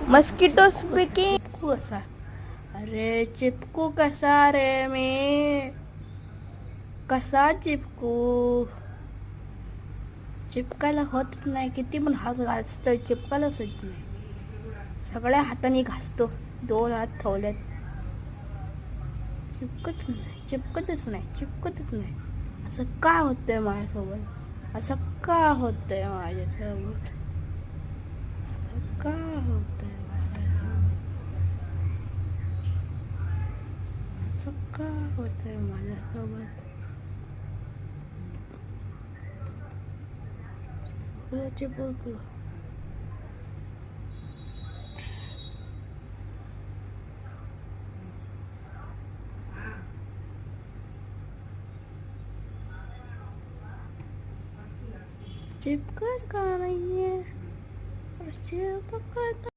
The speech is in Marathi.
Mosquito speaking. चिपकू कसा? अरे चिपकू कसा रे मी? कसा चिपकू? चिपकायला होतच नाही. किती पण हात घासतोय, चिपकायलाच होत नाही. सगळ्या हाताने घासतो, 2 हात ठेवलेत, चिपकतच नाही. असं का होतंय माझ्यासोबत? असं का होतंय माझ्यासोबत? चिपकू. चिपकत का नाहीये? चिपकत